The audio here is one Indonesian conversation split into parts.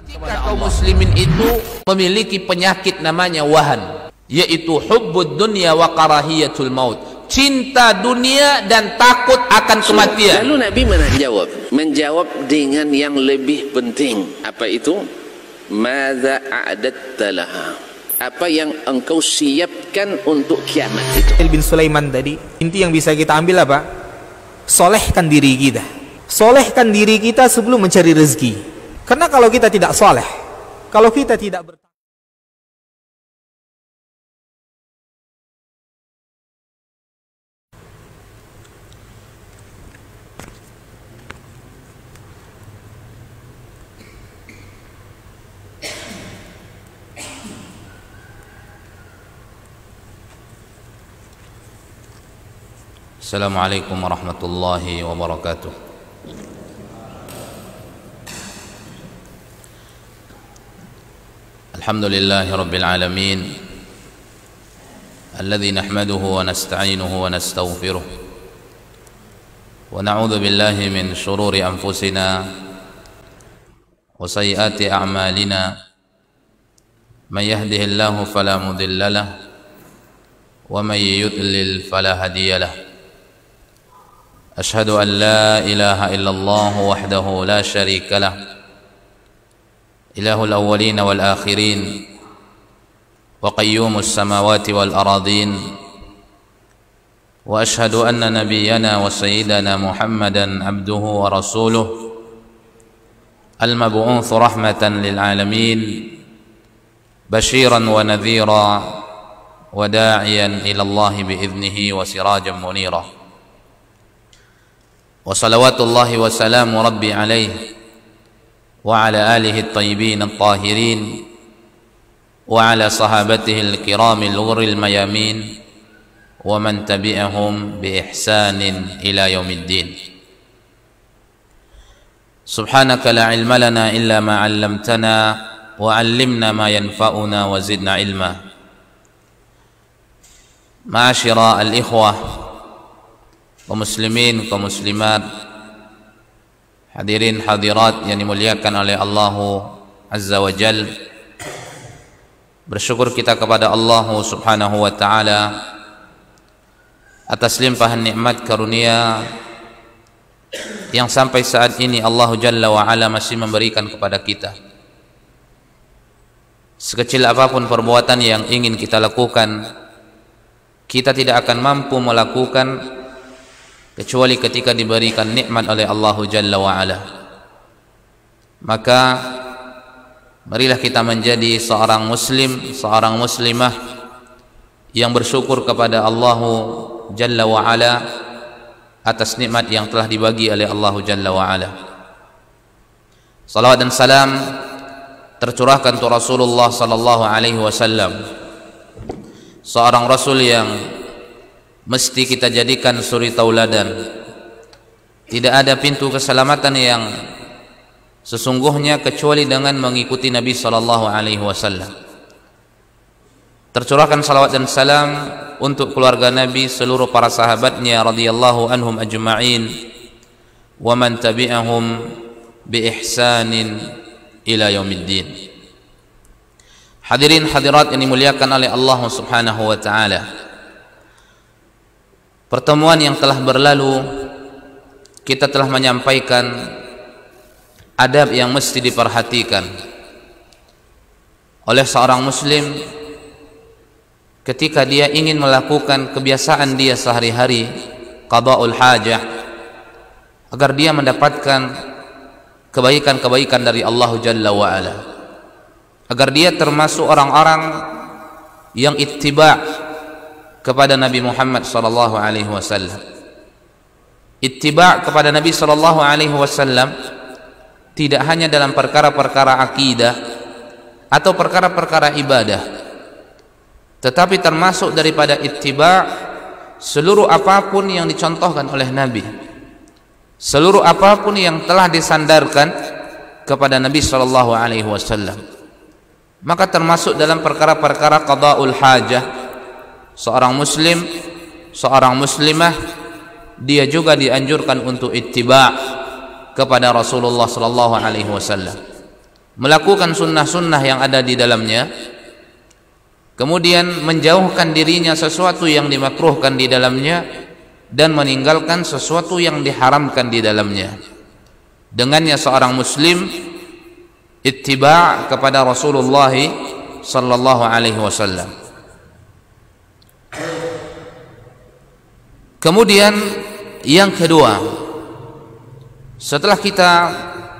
Jika kaum muslimin itu memiliki penyakit namanya wahan, yaitu hubbud dunya wa karahiyatul maut, cinta dunia dan takut akan kematian. Lalu Nabi menjawab dengan yang lebih penting. Apa itu? Madza a'datta laha? Apa yang engkau siapkan untuk kiamat itu? Bin Sulaiman tadi, inti yang bisa kita ambil apa? Solehkan diri kita. Solehkan diri kita sebelum mencari rezeki. Karena kalau kita tidak soleh, kalau kita tidak Assalamualaikum warahmatullahi wabarakatuh. Alhamdulillahi rabbil alamin, alladzi nahmaduhu wa nasta'inuhu wa nastaghfiruh wa na'udzu billahi min shururi anfusina wa sayyiati a'malina. Man yahdihillahu fala mudilla lahu wa man yudlil fala hadiya lahu. Ashhadu an la ilaha illallah wahdahu la syarika lah, ilahul awwalin wal akhirin wa qayyumus samawati wal aradin. Wa ashhadu anna nabiyyana wa sayyidana Muhammadan abduhu wa rasuluh, al-mab'uts rahmatan lil alamin, basyiran wa nadhira wa da'iyan ila Allah bi idnihi wa sirajan munira. Wa salawatullahi wa salamu rabbi alaihi wa ala alihi at-tayyibin at-tahirin wa ala sahabatihi al-kiramil ghurril mayamin wa man tabi'ahum bi ihsanin ila yaumiddin. Subhanaka la ilma lana illa ma 'allamtana wa 'allimna ma yanfa'una wa zidna ilma. Ma'asyira al-ikhwah kaum muslimin, kaum muslimat, hadirin hadirat yang dimuliakan oleh Allah Azza wa Jal. Bersyukur kita kepada Allah Subhanahu wa ta'ala atas limpahan nikmat karunia yang sampai saat ini Allah Jalla wa Ala masih memberikan kepada kita. Sekecil apapun perbuatan yang ingin kita lakukan, kita tidak akan mampu melakukan kecuali ketika diberikan nikmat oleh Allah Jalla wa Ala. Maka marilah kita menjadi seorang muslim, seorang muslimah yang bersyukur kepada Allah Jalla wa Ala atas nikmat yang telah dibagi oleh Allah Jalla wa Ala. Salawat dan salam tercurahkan untuk Rasulullah sallallahu alaihi wasallam, seorang rasul yang mesti kita jadikan suri tauladan. Tidak ada pintu keselamatan yang sesungguhnya kecuali dengan mengikuti Nabi sallallahu alaihi wasallam. Tercurahkan salawat dan salam untuk keluarga Nabi, seluruh para sahabatnya radhiyallahu anhum ajma'in wa man tabi'ahum bi ihsanin ila yaumiddin. Hadirin hadirat yang dimuliakan oleh Allah Subhanahu wa ta'ala, pertemuan yang telah berlalu kita telah menyampaikan adab yang mesti diperhatikan oleh seorang muslim ketika dia ingin melakukan kebiasaan dia sehari-hari, qada'ul hajah, agar dia mendapatkan kebaikan-kebaikan dari Allah Jalla wa Ala, agar dia termasuk orang-orang yang ittiba' kepada Nabi Muhammad sallallahu alaihi wasallam. Ittiba' kepada Nabi sallallahu alaihi wasallam tidak hanya dalam perkara-perkara akidah atau perkara-perkara ibadah, tetapi termasuk daripada ittiba' seluruh apapun yang dicontohkan oleh Nabi, seluruh apapun yang telah disandarkan kepada Nabi sallallahu alaihi wasallam. Maka termasuk dalam perkara-perkara qada'ul hajah, seorang muslim, seorang muslimah, dia juga dianjurkan untuk ittiba' kepada Rasulullah sallallahu alaihi wasallam. melakukan sunnah-sunnah yang ada di dalamnya, kemudian menjauhkan dirinya sesuatu yang dimakruhkan di dalamnya, dan meninggalkan sesuatu yang diharamkan di dalamnya. Dengannya seorang muslim ittiba' kepada Rasulullah sallallahu alaihi wasallam. Kemudian yang kedua, setelah kita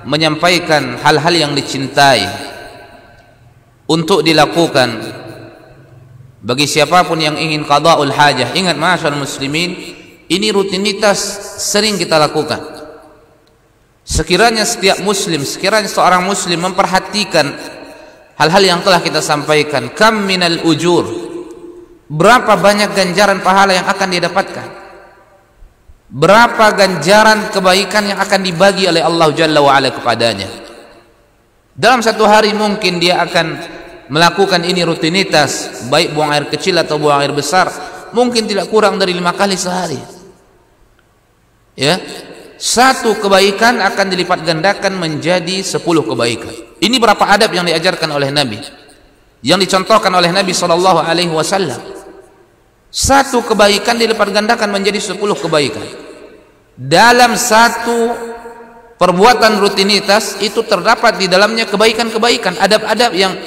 menyampaikan hal-hal yang dicintai untuk dilakukan bagi siapapun yang ingin qada'ul hajah, ingat ma'asyiral muslimin, ini rutinitas sering kita lakukan. Sekiranya setiap muslim, sekiranya seorang muslim memperhatikan hal-hal yang telah kita sampaikan, kam minal ujur, berapa banyak ganjaran pahala yang akan dia dapatkan, berapa ganjaran kebaikan yang akan dibagi oleh Allah Jalla wa'ala kepadanya. Dalam satu hari mungkin dia akan melakukan ini rutinitas, baik buang air kecil atau buang air besar, mungkin tidak kurang dari 5 kali sehari. Ya, satu kebaikan akan dilipat gandakan menjadi 10 kebaikan. Ini berapa adab yang diajarkan oleh Nabi, yang dicontohkan oleh Nabi sallallahu alaihi wasallam. Satu kebaikan dilipat gandakan menjadi 10 kebaikan. Dalam satu perbuatan rutinitas itu terdapat di dalamnya kebaikan-kebaikan, adab-adab yang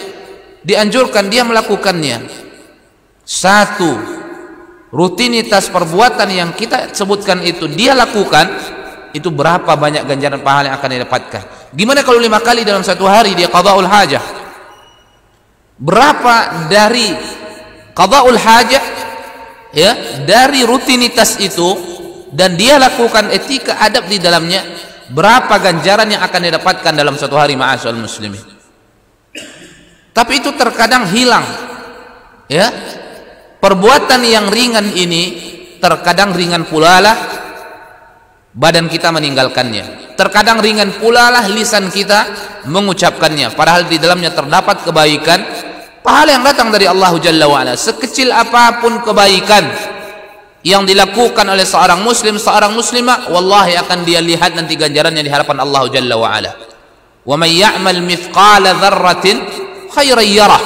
dianjurkan dia melakukannya. Satu rutinitas perbuatan yang kita sebutkan itu dia lakukan, itu berapa banyak ganjaran pahala yang akan didapatkan. Gimana kalau 5 kali dalam satu hari dia qada'ul hajah? Berapa dari qada'ul hajah, ya, dari rutinitas itu, dan dia lakukan etika adab di dalamnya, berapa ganjaran yang akan didapatkan dalam satu hari, ma'asyiral muslimin. Tapi itu terkadang hilang, ya. Perbuatan yang ringan ini terkadang ringan pula lah badan kita meninggalkannya, terkadang ringan pula lah lisan kita mengucapkannya, padahal di dalamnya terdapat kebaikan, pahala yang datang dari Allah Jalla wa'ala. Sekecil apapun kebaikan yang dilakukan oleh seorang muslim, seorang muslimah, wallahi akan dia lihat nanti ganjarannya di hadapan Allah Jalla wa'ala. Wa may ya'mal mithqala dzarratin khairan yarah.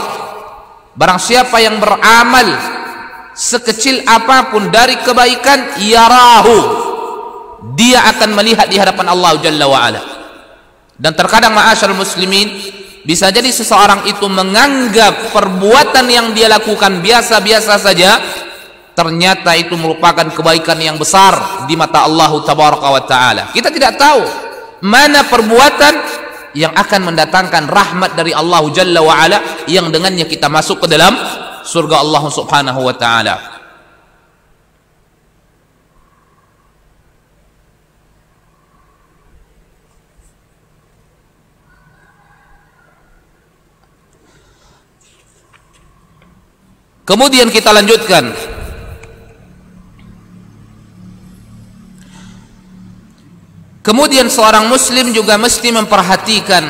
Barang siapa yang beramal sekecil apapun dari kebaikan, yarahu, dia akan melihat di hadapan Allah Jalla wa'ala. Dan terkadang ma'asyiral muslimin, bisa jadi seseorang itu menganggap perbuatan yang dia lakukan biasa-biasa saja, ternyata itu merupakan kebaikan yang besar di mata Allah Tabaraka wa Ta'ala. Kita tidak tahu mana perbuatan yang akan mendatangkan rahmat dari Allah Jalla wa'ala, yang dengannya kita masuk ke dalam surga Allah Subhanahu wa Ta'ala. Kemudian kita lanjutkan. Kemudian seorang muslim juga mesti memperhatikan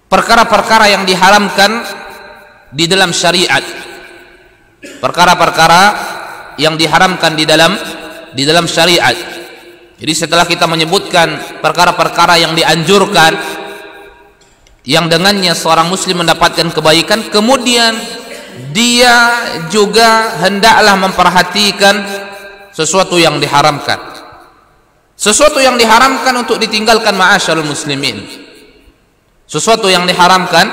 perkara-perkara yang diharamkan di dalam syariat. Perkara-perkara yang diharamkan di dalam syariat. Jadi setelah kita menyebutkan perkara-perkara yang dianjurkan, yang dengannya seorang muslim mendapatkan kebaikan, kemudian dia juga hendaklah memperhatikan sesuatu yang diharamkan. Sesuatu yang diharamkan untuk ditinggalkan, ma'asyiral muslimin. Sesuatu yang diharamkan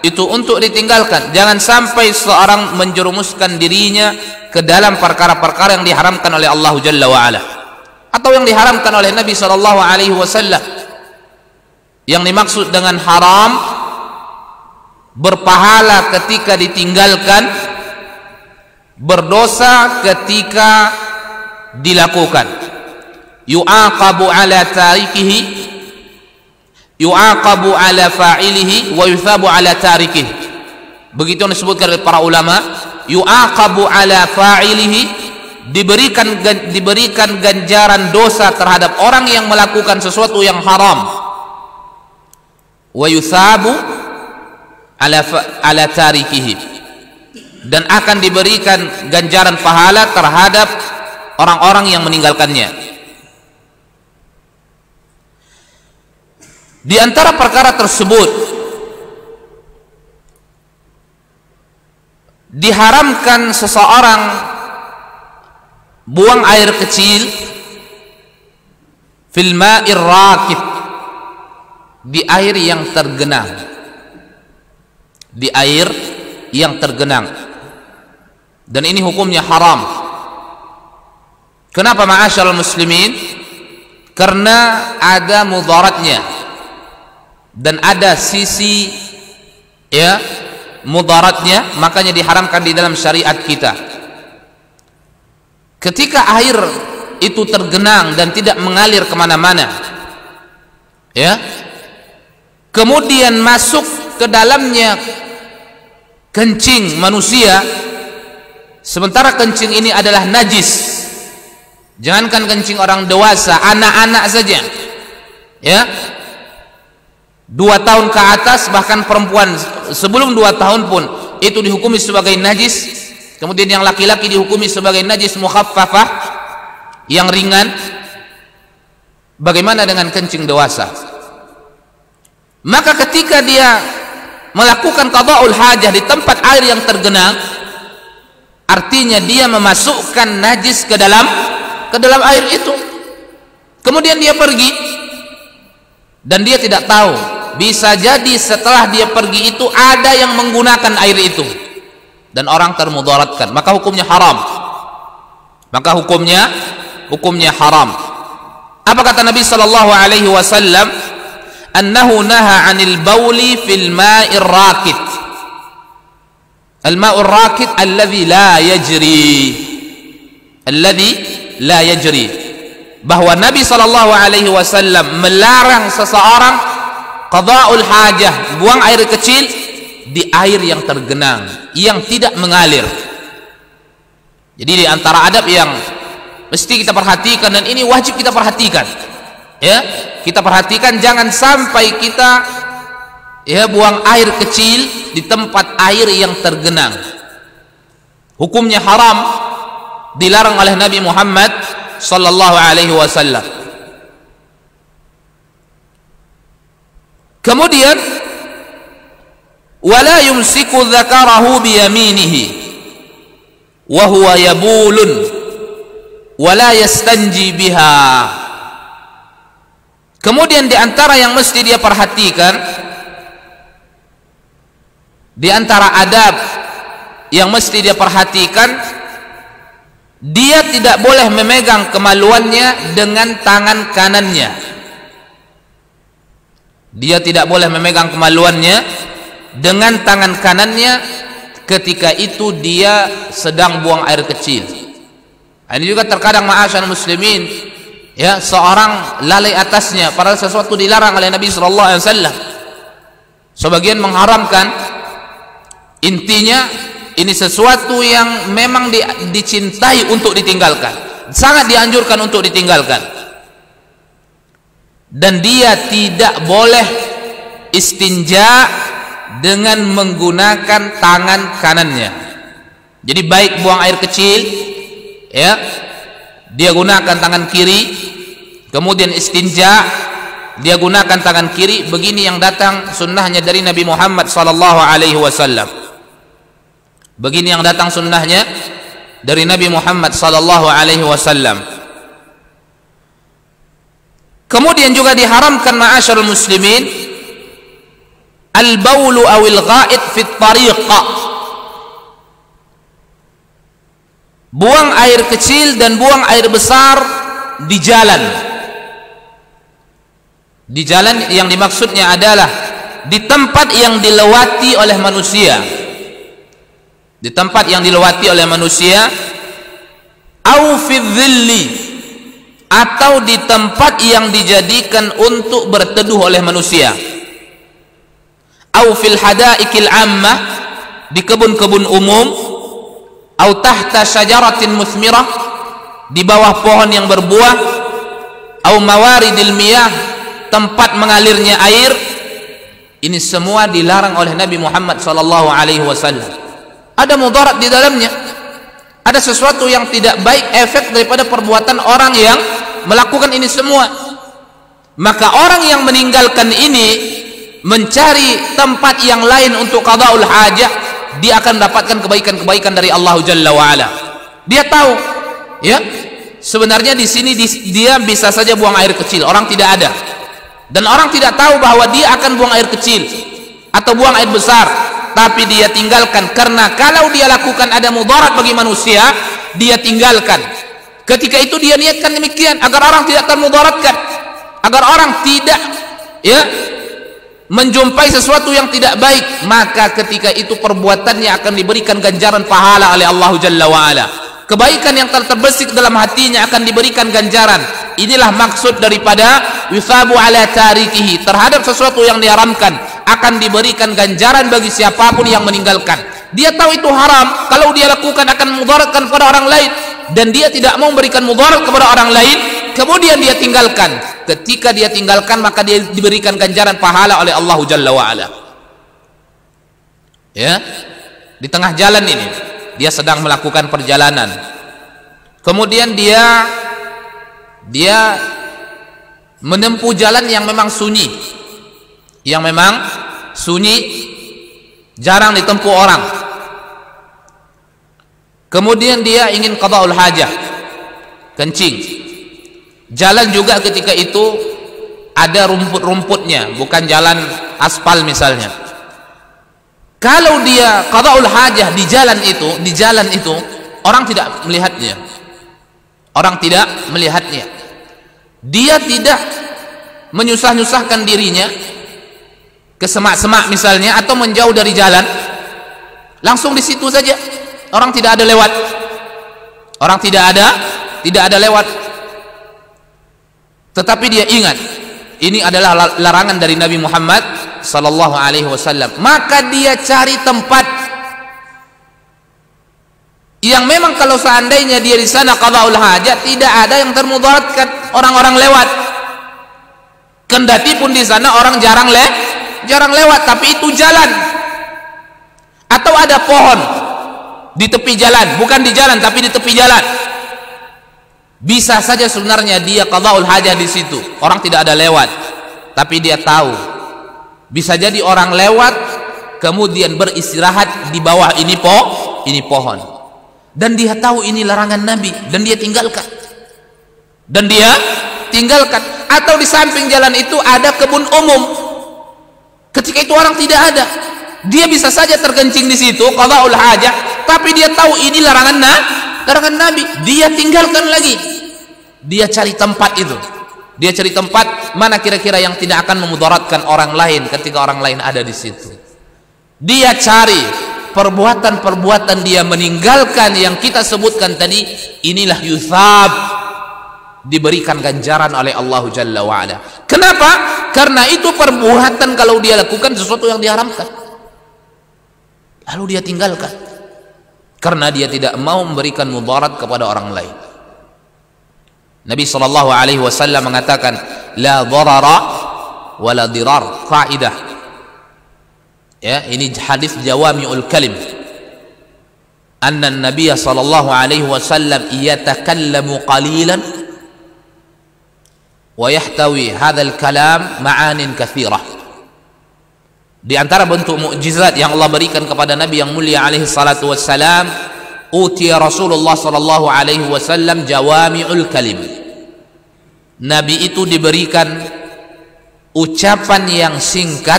itu untuk ditinggalkan. Jangan sampai seorang menjerumuskan dirinya ke dalam perkara-perkara yang diharamkan oleh Allah Jalla wa'ala, atau yang diharamkan oleh Nabi sallallahu alaihi wasallam. Yang dimaksud dengan haram, berpahala ketika ditinggalkan, berdosa ketika dilakukan. Yu'aqabu ala tarikihi, yu'aqabu ala fa'ilihi, wa yuthabu ala tarikihi. Begitu yang disebutkan oleh para ulama. Yu'aqabu ala fa'ilihi, diberikan ganjaran dosa terhadap orang yang melakukan sesuatu yang haram. Wa yuthabu ala tarikihi, dan akan diberikan ganjaran pahala terhadap orang-orang yang meninggalkannya. Di antara perkara tersebut diharamkan seseorang buang air kecil fil ma'ir rakid, di air yang tergenang, di air yang tergenang, dan ini hukumnya haram. Kenapa ma'asyiral muslimin? Karena ada mudaratnya dan ada sisi mudaratnya, makanya diharamkan di dalam syariat kita. Ketika air itu tergenang dan tidak mengalir kemana-mana, kemudian masuk ke dalamnya kencing manusia, sementara kencing ini adalah najis. Jangankan kencing orang dewasa, anak-anak saja, 2 tahun ke atas, bahkan perempuan sebelum 2 tahun pun itu dihukumi sebagai najis. Kemudian yang laki-laki dihukumi sebagai najis mukhaffafah, yang ringan. Bagaimana dengan kencing dewasa? Maka ketika dia melakukan qada'ul hajah di tempat air yang tergenang, artinya dia memasukkan najis ke dalam air itu. Kemudian dia pergi dan dia tidak tahu, bisa jadi setelah dia pergi itu ada yang menggunakan air itu dan orang termudaratkan, maka hukumnya haram. Hukumnya haram. Apa kata Nabi sallallahu alaihi wasallam? Annahu naha 'anil bauli fil ma'ir rakid. Al-ma'ur rakid alladhi la yajri. Bahwa Nabi sallallahu alaihi wasallam melarang seseorang qada'ul hajah, buang air kecil di air yang tergenang, yang tidak mengalir. Jadi di antara adab yang mesti kita perhatikan, dan ini wajib kita perhatikan, kita perhatikan, jangan sampai kita buang air kecil di tempat air yang tergenang. Hukumnya haram, dilarang oleh Nabi Muhammad sallallahu alaihi wasallam. Kemudian wala yumsiku dzakarahu biyaminihi wa huwa yabulun wala yastanji biha. Kemudian di antara yang mesti dia perhatikan, di antara adab yang mesti dia perhatikan, dia tidak boleh memegang kemaluannya dengan tangan kanannya. Dia tidak boleh memegang kemaluannya dengan tangan kanannya ketika itu dia sedang buang air kecil. Ini juga terkadang ma'asyarul muslimin, seorang lalai atasnya, padahal sesuatu dilarang oleh Nabi sallallahu alaihi wasallam. Sebagian mengharamkan, intinya ini sesuatu yang memang dicintai untuk ditinggalkan, sangat dianjurkan untuk ditinggalkan. Dan dia tidak boleh istinja dengan menggunakan tangan kanannya. Jadi baik buang air kecil, dia gunakan tangan kiri, kemudian istinja dia gunakan tangan kiri. Begini yang datang sunnahnya dari Nabi Muhammad sallallahu alaihi wasallam. Begini yang datang sunnahnya dari Nabi Muhammad sallallahu alaihi wasallam. Kemudian juga diharamkan ma'asyarul muslimin al-baulu awil ghaid fit tariqa. Buang air kecil dan buang air besar di jalan. Di jalan yang dimaksudnya adalah di tempat yang dilewati oleh manusia. Di tempat yang dilewati oleh manusia, au fi dhilli, atau di tempat yang dijadikan untuk berteduh oleh manusia, au fil hadaikil ammah, di kebun-kebun umum, au tahta syajaratin muthmirah, di bawah pohon yang berbuah, au mawaridil miyah, tempat mengalirnya air. Ini semua dilarang oleh Nabi Muhammad sallallahu alaihi wasallam. Ada mudarat di dalamnya, ada sesuatu yang tidak baik, efek daripada perbuatan orang yang melakukan ini semua. Maka orang yang meninggalkan ini mencari tempat yang lain untuk qada'ul hajah, dia akan mendapatkan kebaikan-kebaikan dari Allah Jalla wa Ala. Dia tahu, ya, sebenarnya di sini dia bisa saja buang air kecil, orang tidak ada, dan orang tidak tahu bahwa dia akan buang air kecil atau buang air besar, tapi dia tinggalkan karena kalau dia lakukan ada mudarat bagi manusia, dia tinggalkan. Ketika itu dia niatkan demikian agar orang tidak termudaratkan, agar orang tidak, ya, menjumpai sesuatu yang tidak baik, maka ketika itu perbuatannya akan diberikan ganjaran pahala oleh Allah Jalla wa Ala. Kebaikan yang terbesit dalam hatinya akan diberikan ganjaran. Inilah maksud daripada yusabu ala tarikihi, terhadap sesuatu yang diharamkan akan diberikan ganjaran bagi siapapun yang meninggalkan. Dia tahu itu haram, kalau dia lakukan akan mudaratkan kepada orang lain, dan dia tidak mau memberikan mudarat kepada orang lain, kemudian dia tinggalkan. Ketika dia tinggalkan, maka dia diberikan ganjaran pahala oleh Allah Jalla wa Ala. Ya, di tengah jalan ini dia sedang melakukan perjalanan, kemudian dia menempuh jalan yang memang sunyi, jarang ditempuh orang. Kemudian dia ingin qada'ul hajah, kencing. Jalan juga ketika itu ada rumput-rumputnya, bukan jalan aspal misalnya. Kalau dia qada'ul hajah di jalan itu orang tidak melihatnya. Dia tidak menyusah-nyusahkan dirinya ke semak-semak misalnya, atau menjauh dari jalan, langsung di situ saja. Orang tidak ada lewat. Tetapi dia ingat ini adalah larangan dari Nabi Muhammad sallallahu alaihi wasallam. Maka dia cari tempat yang memang kalau seandainya dia di sana qada'ul hajat, tidak ada yang termudaratkan orang-orang lewat. Kendati pun di sana orang jarang lewat, tapi itu jalan. Atau ada pohon di tepi jalan, bukan di jalan tapi di tepi jalan. Bisa saja sebenarnya dia qada'ul hajah di situ, orang tidak ada lewat, tapi dia tahu bisa jadi orang lewat kemudian beristirahat di bawah ini pohon, dan dia tahu ini larangan Nabi, dan dia tinggalkan. Atau di samping jalan itu ada kebun umum, ketika itu orang tidak ada, dia bisa saja terkencing di situ qada'ul hajah, tapi dia tahu ini larangan Nabi, dia tinggalkan lagi. Dia cari tempat itu, dia cari tempat mana kira-kira yang tidak akan memudaratkan orang lain ketika orang lain ada di situ. Dia cari perbuatan-perbuatan, dia meninggalkan yang kita sebutkan tadi. Inilah yusab, diberikan ganjaran oleh Allah Jalla wa Ala. Kenapa? Karena itu perbuatan kalau dia lakukan sesuatu yang diharamkan, lalu dia tinggalkan karena dia tidak mau memberikan mudarat kepada orang lain. Nabi sallallahu alaihi wasallam mengatakan la dharara wa la dirar, kaidah. Ya, ini hadis jawami'ul kalim. Anna an-nabiy sallallahu alaihi wasallam yatakallamu qalilan wa yahtawi hadzal kalam ma'anin katsirah. Di antara bentuk mukjizat yang Allah berikan kepada Nabi yang mulia alaihi salatu wassalam, utiya Rasulullah sallallahu alaihi wasallam jawami'ul kalim. Nabi itu diberikan ucapan yang singkat,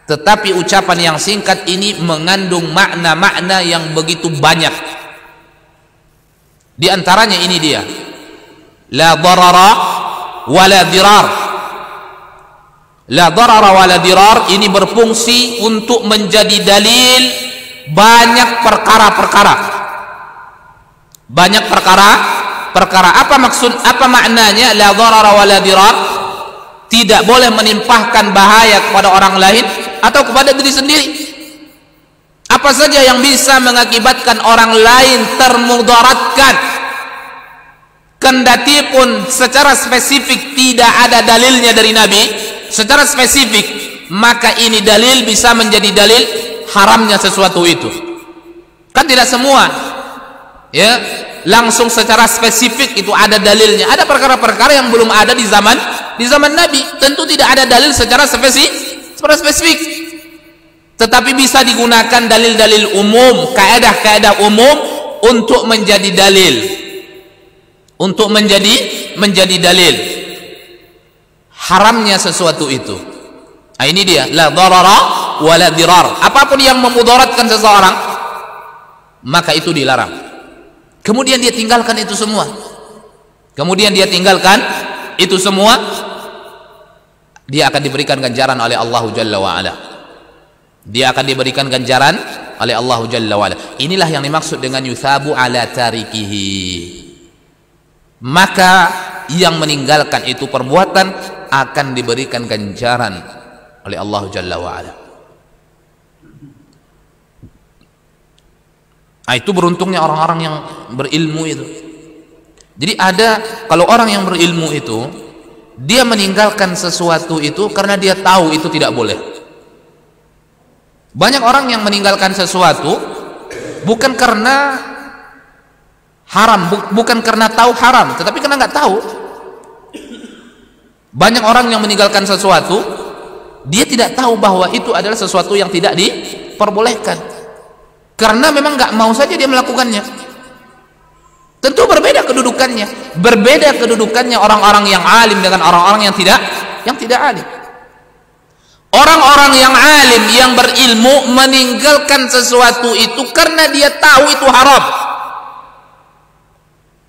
tetapi ucapan yang singkat ini mengandung makna-makna yang begitu banyak. Di antaranya ini dia, la darara wa la dirar. La darara wa la dirar ini berfungsi untuk menjadi dalil banyak perkara-perkara. Apa maksud, apa maknanya la darara wa la dirar? Tidak boleh menimpahkan bahaya kepada orang lain atau kepada diri sendiri. Apa saja yang bisa mengakibatkan orang lain termudaratkan, kendati pun secara spesifik tidak ada dalilnya dari Nabi secara spesifik, maka ini dalil bisa menjadi dalil haramnya sesuatu itu. Kan tidak semua ya langsung secara spesifik itu ada dalilnya. Ada perkara-perkara yang belum ada di zaman di zaman Nabi, tentu tidak ada dalil secara spesifik, tetapi bisa digunakan dalil-dalil umum, kaidah-kaidah umum untuk menjadi dalil, untuk menjadi dalil haramnya sesuatu itu. Nah, ini dia, la darara wa la dirar. Apapun yang memudaratkan seseorang, maka itu dilarang. Kemudian dia tinggalkan itu semua. Dia akan diberikan ganjaran oleh Allah Jalla wa Ala. Dia akan diberikan ganjaran oleh Allah Jalla wa Ala. Inilah yang dimaksud dengan yuthabu ala tarikihi. Maka yang meninggalkan itu perbuatan akan diberikan ganjaran oleh Allah Jalla wa Ala. Nah, itu beruntungnya orang-orang yang berilmu itu. Jadi kalau orang yang berilmu itu, dia meninggalkan sesuatu itu karena dia tahu itu tidak boleh. Banyak orang yang meninggalkan sesuatu bukan karena haram, bukan karena tahu haram, tetapi karena nggak tahu. Banyak orang yang meninggalkan sesuatu, dia tidak tahu bahwa itu adalah sesuatu yang tidak diperbolehkan, karena memang nggak mau saja dia melakukannya. Tentu berbeda kedudukannya orang-orang yang alim dengan orang-orang yang tidak alim. Orang-orang yang alim, yang berilmu, meninggalkan sesuatu itu karena dia tahu itu haram.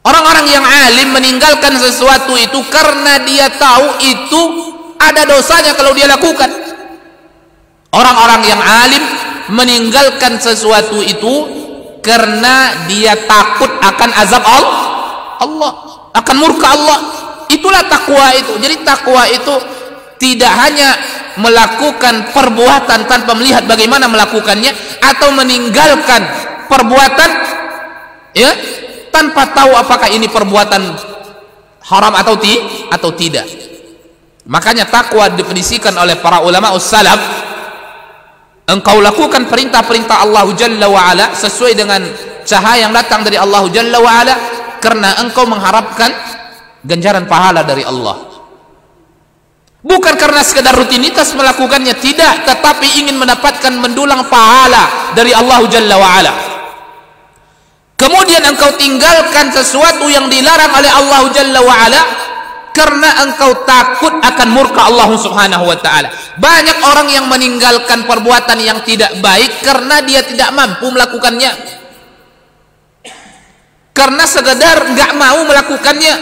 Orang-orang yang alim meninggalkan sesuatu itu karena dia tahu itu ada dosanya kalau dia lakukan. Orang-orang yang alim meninggalkan sesuatu itu karena dia takut akan azab Allah, akan murka Allah. Itulah takwa itu. Jadi takwa itu tidak hanya melakukan perbuatan tanpa melihat bagaimana melakukannya, atau meninggalkan perbuatan ya tanpa tahu apakah ini perbuatan haram atau tidak. Makanya takwa definisikan oleh para ulama salaf, engkau lakukan perintah-perintah Allah Jalla wa'ala sesuai dengan cahaya yang datang dari Allah Jalla wa'ala karena engkau mengharapkan ganjaran pahala dari Allah, bukan karena sekedar rutinitas melakukannya, tidak, tetapi ingin mendapatkan mendulang pahala dari Allah Jalla wa'ala. Kemudian engkau tinggalkan sesuatu yang dilarang oleh Allah Jalla wa'ala karena engkau takut akan murka Allah Subhanahu wa ta'ala. Banyak orang yang meninggalkan perbuatan yang tidak baik karena dia tidak mampu melakukannya, karena sekedar nggak mau melakukannya,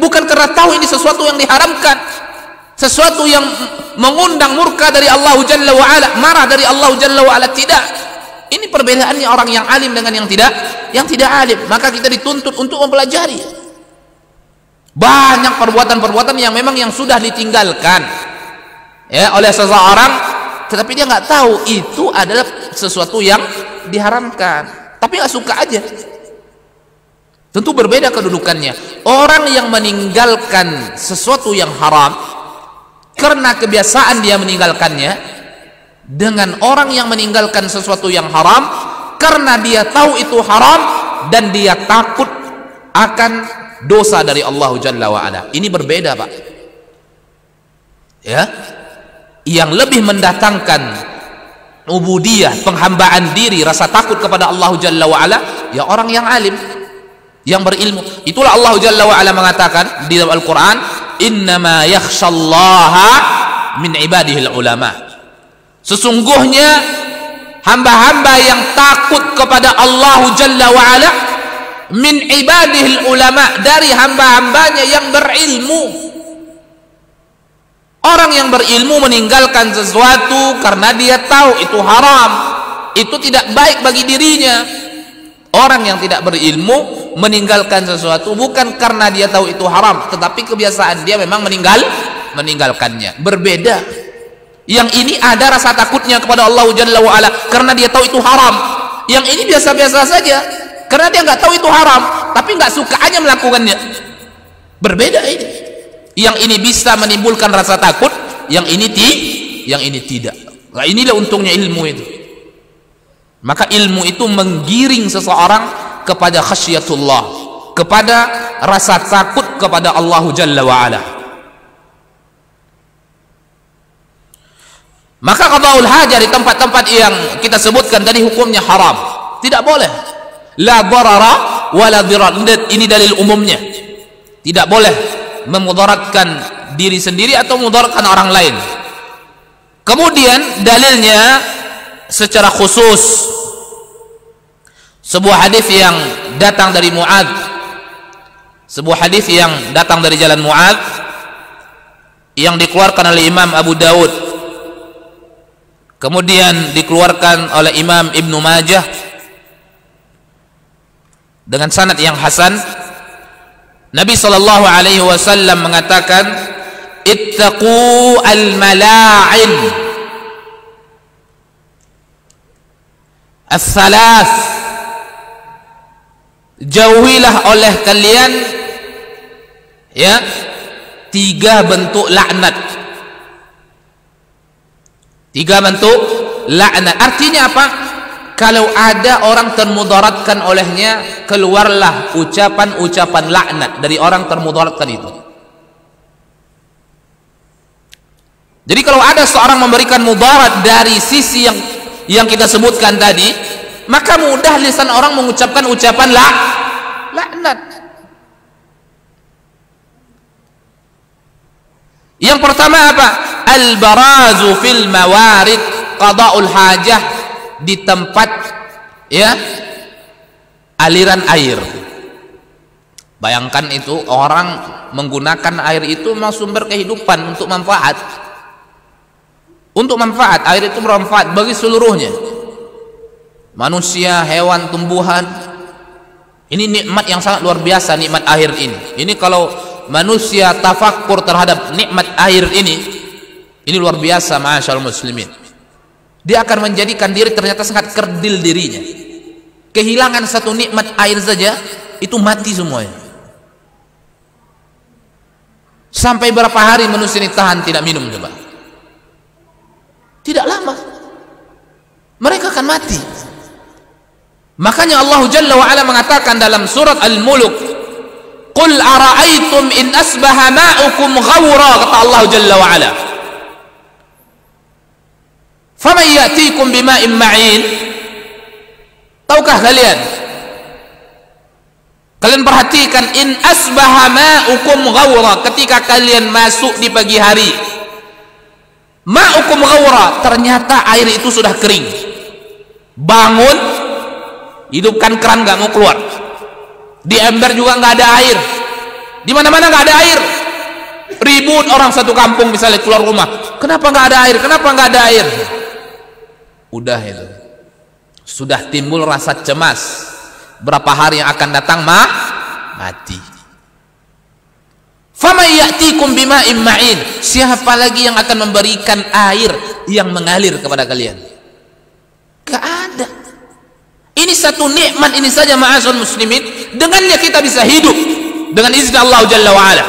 bukan karena tahu ini sesuatu yang diharamkan, sesuatu yang mengundang murka dari Allah Jalla wa'ala, marah dari Allah Jalla wa'ala. Tidak. Ini perbedaannya orang yang alim dengan yang tidak alim. Maka kita dituntut untuk mempelajari. Banyak perbuatan-perbuatan yang memang yang sudah ditinggalkan ya oleh seseorang, tetapi dia nggak tahu itu adalah sesuatu yang diharamkan, tapi nggak suka aja. Tentu berbeda kedudukannya. Orang yang meninggalkan sesuatu yang haram karena kebiasaan dia meninggalkannya, dengan orang yang meninggalkan sesuatu yang haram karena dia tahu itu haram dan dia takut akan dosa dari Allah Jalla wa'ala. Ini berbeda, Pak. Ya, yang lebih mendatangkan ubudiyah, penghambaan diri, rasa takut kepada Allah Jalla wa'ala, ya orang yang alim, yang berilmu. Itulah Allah Jalla wa'ala mengatakan di dalam Al-Quran, innama yakhshallaha min ibadihil ulama. Sesungguhnya hamba-hamba yang takut kepada Allah Jalla wa'ala min ibadihil ulama, dari hamba-hambanya yang berilmu. Orang yang berilmu meninggalkan sesuatu karena dia tahu itu haram, itu tidak baik bagi dirinya. Orang yang tidak berilmu meninggalkan sesuatu bukan karena dia tahu itu haram, tetapi kebiasaan dia memang meninggalkannya. Berbeda. Yang ini ada rasa takutnya kepada Allah Jalla wa'ala karena dia tahu itu haram. Yang ini biasa-biasa saja karena dia nggak tahu itu haram, tapi nggak suka aja melakukannya. Berbeda ini. Yang ini bisa menimbulkan rasa takut, yang ini tidak. Nah, inilah untungnya ilmu itu. Maka ilmu itu menggiring seseorang kepada khasyatullah, kepada rasa takut kepada Allah Jalla wa'ala. Maka qada'ul hajah di tempat-tempat yang kita sebutkan tadi hukumnya haram. Tidak boleh. La darara wa la dirar. Ini dalil umumnya. Tidak boleh memudaratkan diri sendiri atau memudaratkan orang lain. Kemudian dalilnya secara khusus sebuah hadis yang datang dari Mu'adz, sebuah hadis yang datang dari jalan Mu'adz yang dikeluarkan oleh Imam Abu Dawud, kemudian dikeluarkan oleh Imam Ibnu Majah dengan sanad yang hasan. Nabi sallallahu alaihi wasallam mengatakan, ittaqu al-mala'in as-salas, jauhilah oleh kalian ya 3 bentuk laknat. 3 bentuk laknat artinya apa? Kalau ada orang termudaratkan olehnya, keluarlah ucapan-ucapan laknat dari orang termudaratkan itu. Jadi kalau ada seorang memberikan mudarat dari sisi yang kita sebutkan tadi, maka mudah lisan orang mengucapkan ucapan laknat. Yang pertama apa? Al-barazu fil mawarid, qada'ul hajah di tempat ya aliran air. Bayangkan itu orang menggunakan air itu memang sumber kehidupan untuk manfaat. Untuk manfaat, air itu bermanfaat bagi seluruhnya. Manusia, hewan, tumbuhan. Ini nikmat yang sangat luar biasa, nikmat air ini. Ini kalau manusia tafakkur terhadap nikmat air ini luar biasa, ma'asyarul muslimin. Dia akan menjadikan diri ternyata sangat kerdil dirinya. Kehilangan satu nikmat air saja itu mati semuanya. Sampai berapa hari manusia ini tahan tidak minum coba? Tidak lama. Mereka akan mati. Makanya Allah Jalla wa Ala mengatakan dalam surat Al-Mulk, "Qul ara'aytum in asbaha ma'ukum ghawra," kata Allah Jalla wa Ala. "Faman ya'tikum bima'in ma'in?" Tahukah kalian? Kalian perhatikan, in asbaha ma'ukum ghawra, ketika kalian masuk di pagi hari, ma'ukum ghawra, ternyata air itu sudah kering. Bangun, hidupkan keran, nggak mau keluar. Di ember juga nggak ada air. Di mana-mana nggak ada air. Ribut orang satu kampung misalnya keluar rumah. Kenapa nggak ada air? Kenapa nggak ada air? Udah itu. Sudah timbul rasa cemas. Berapa hari yang akan datang mati. Faman ya'tikum bima'in ma'in, siapa lagi yang akan memberikan air yang mengalir kepada kalian? Gak ada. Ini satu nikmat ini saja ma'asyarul muslimin, dengannya kita bisa hidup dengan izin Allah Jalla wa Ala.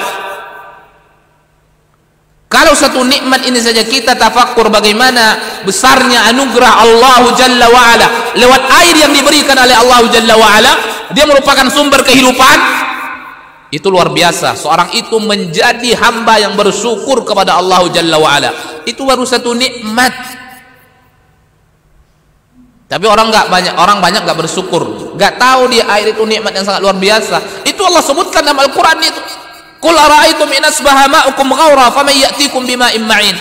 Kalau satu nikmat ini saja kita tafakkur bagaimana besarnya anugerah Allah Jalla wa Ala lewat air yang diberikan oleh Allah Jalla wa Ala, dia merupakan sumber kehidupan. Itu luar biasa. Seorang itu menjadi hamba yang bersyukur kepada Allah Jalla wa Ala. Itu baru satu nikmat. Tapi orang banyak nggak bersyukur, nggak tahu dia air itu nikmat yang sangat luar biasa. Itu Allah sebutkan dalam Al-Quran itu. Qul ara'aytum in asbaha ma'ukum ghawra faman ya'tikum bima'in ma'in.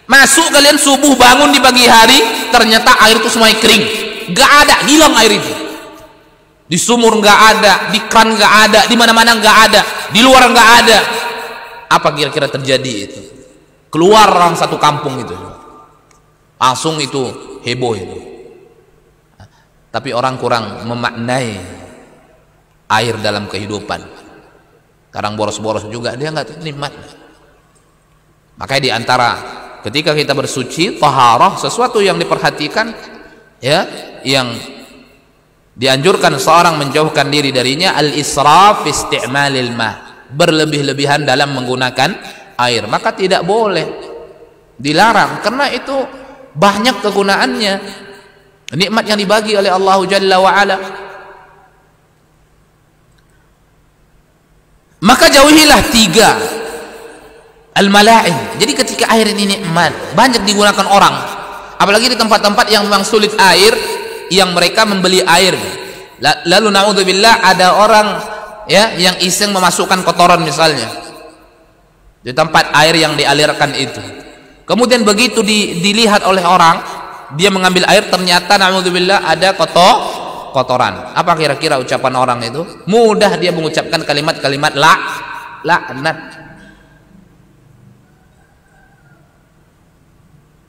Masuk kalian subuh bangun di pagi hari, ternyata air itu semuanya kering. Nggak ada, hilang air itu. Di sumur nggak ada, di keran nggak ada, di mana-mana nggak ada, di luar nggak ada. Apa kira-kira terjadi itu? Keluar orang satu kampung itu, langsung itu heboh itu. Tapi orang kurang memaknai air dalam kehidupan. Kadang boros-boros juga dia nggak nikmat. Makanya di antara ketika kita bersuci, taharah, sesuatu yang diperhatikan, ya, yang dianjurkan seorang menjauhkan diri darinya, al-israf fi isti'malil ma, berlebih-lebihan dalam menggunakan air. Maka tidak boleh, dilarang, karena itu banyak kegunaannya, nikmat yang dibagi oleh Allah Jalla wa Ala. Maka jauhilah 3 al-mala'in. Jadi ketika air ini nikmat, banyak digunakan orang, apalagi di tempat-tempat yang memang sulit air, yang mereka membeli air. Lalu naudzubillah ada orang ya yang iseng memasukkan kotoran misalnya di tempat air yang dialirkan itu. Kemudian begitu dilihat oleh orang, dia mengambil air, ternyata naudzubillah ada kotoran. Apa kira-kira ucapan orang itu? Mudah dia mengucapkan kalimat-kalimat laknat.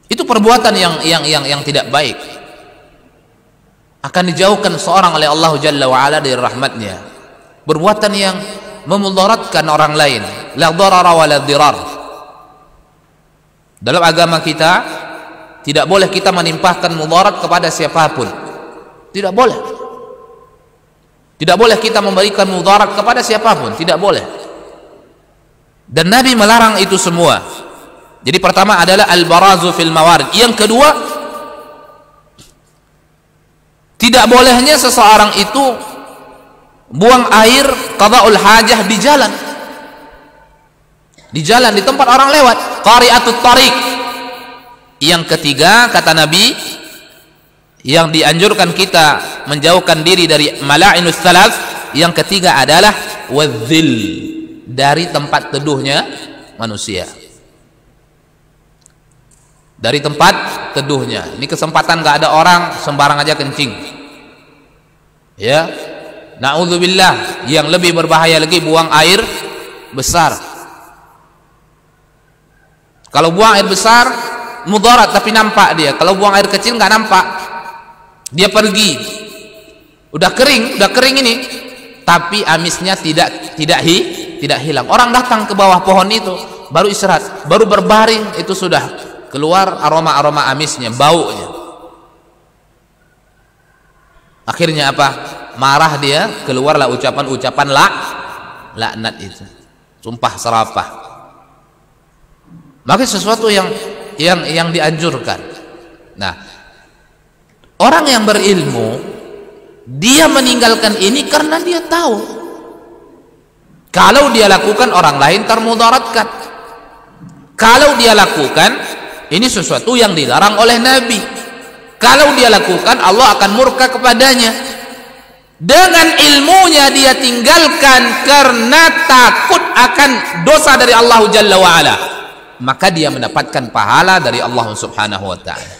Itu perbuatan yang tidak baik. Akan dijauhkan seorang oleh Allah Jalla wa Ala dari rahmatnya. Perbuatan yang memudaratkan orang lain. La darara wa la dirar. Dalam agama kita tidak boleh kita menimpahkan mudarat kepada siapapun. Tidak boleh. Tidak boleh kita memberikan mudarat kepada siapapun. Tidak boleh. Dan Nabi melarang itu semua. Jadi pertama adalah al-barazu fil mawarid. Yang kedua, tidak bolehnya seseorang itu buang air qada'ul hajah di jalan. Di jalan, di tempat orang lewat. Qari'atut tariq. Yang ketiga, kata Nabi, yang dianjurkan kita menjauhkan diri dari mala'inus salas, yang ketiga adalah wadzil, dari tempat teduhnya manusia. Dari tempat teduhnya. Ini kesempatan gak ada orang sembarang aja kencing. Ya. Na'udzubillah, yang lebih berbahaya lagi buang air besar. Kalau buang air besar mudarat tapi nampak dia. Kalau buang air kecil nggak nampak. Dia pergi. Udah kering ini, tapi amisnya tidak hilang. Orang datang ke bawah pohon itu, baru istirahat, baru berbaring, itu sudah keluar aroma amisnya, baunya. Akhirnya apa? Marah dia, keluarlah ucapan laknat itu. Sumpah serapah. Maka sesuatu yang dianjurkan. Nah, orang yang berilmu, dia meninggalkan ini karena dia tahu kalau dia lakukan orang lain termudaratkan. Kalau dia lakukan, ini sesuatu yang dilarang oleh Nabi. Kalau dia lakukan, Allah akan murka kepadanya. Dengan ilmunya dia tinggalkan karena takut akan dosa dari Allah Jalla wa'ala, maka dia mendapatkan pahala dari Allah Subhanahu wa ta'ala.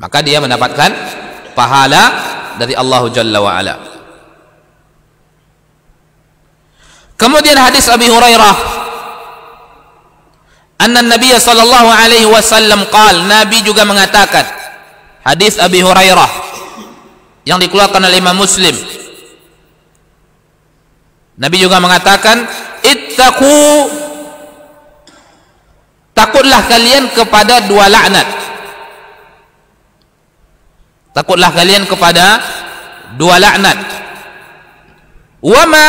Maka dia mendapatkan pahala dari Allah Jalla wa'ala. Kemudian hadis Abi Hurairah, anna Nabi sallallahu alaihi wasallam qala, Nabi juga mengatakan, hadis Abi Hurairah yang dikeluarkan oleh Imam Muslim, Nabi juga mengatakan, takutlah kalian kepada dua laknat. Takutlah kalian kepada dua laknat. Wama,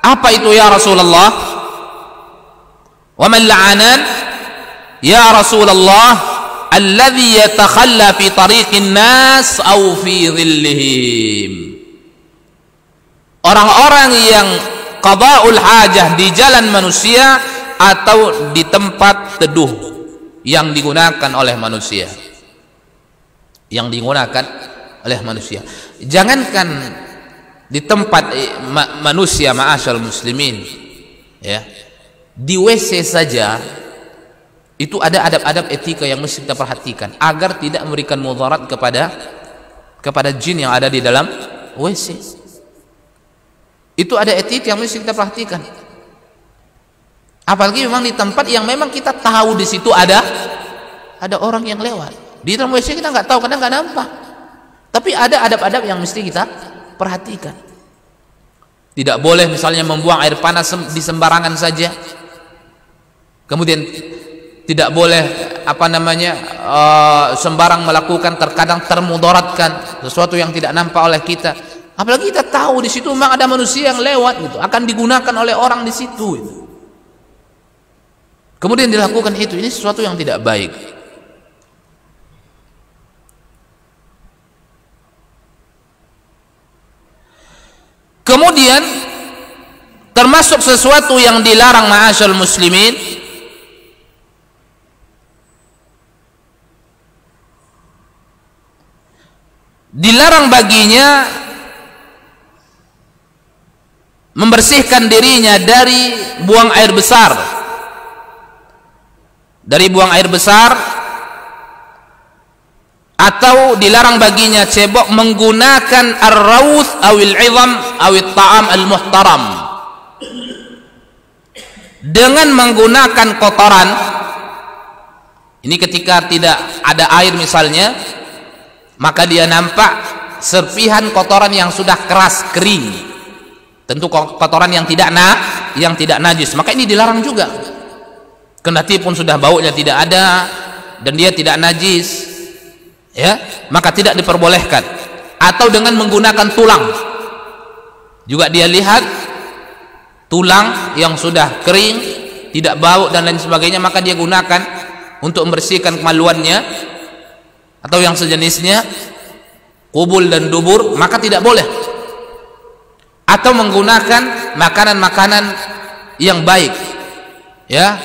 apa itu ya Rasulullah? Waman la'anan ya Rasulullah? Alladhi yatakhalla fi tariqin nas aw fi dhillihim. Orang-orang yang qada'ul hajah di jalan manusia atau di tempat teduh yang digunakan oleh manusia. Yang digunakan oleh manusia. Jangankan di tempat manusia, ma'asyal muslimin, ya, di WC saja itu ada adab-adab etika yang mesti kita perhatikan agar tidak memberikan mudarat kepada jin yang ada di dalam WC. Itu ada etika yang mesti kita perhatikan. Apalagi memang di tempat yang memang kita tahu di situ ada orang yang lewat. Di dalam WC kita nggak tahu, kadang nggak nampak. Tapi ada adab-adab yang mesti kita perhatikan. Tidak boleh misalnya membuang air panas di sembarangan saja. Kemudian tidak boleh sembarang melakukan, terkadang termudaratkan sesuatu yang tidak nampak oleh kita. Apalagi kita tahu di situ memang ada manusia yang lewat gitu, akan digunakan oleh orang di situ gitu. Kemudian dilakukan itu, ini sesuatu yang tidak baik. Kemudian termasuk sesuatu yang dilarang ma'asyal muslimin, dilarang baginya membersihkan dirinya dari buang air besar, atau dilarang baginya cebok menggunakan ar-rawth awil 'idham awil ta'am al-muhtaram, dengan menggunakan kotoran. Ini ketika tidak ada air misalnya, maka dia nampak serpihan kotoran yang sudah keras, kering, tentu kotoran yang tidak najis, maka ini dilarang juga. Kendati pun sudah baunya tidak ada dan dia tidak najis, ya, maka tidak diperbolehkan. Atau dengan menggunakan tulang, juga dia lihat tulang yang sudah kering, tidak bau dan lain sebagainya, maka dia gunakan untuk membersihkan kemaluannya atau yang sejenisnya, kubul dan dubur, maka tidak boleh. Atau menggunakan makanan-makanan yang baik, ya,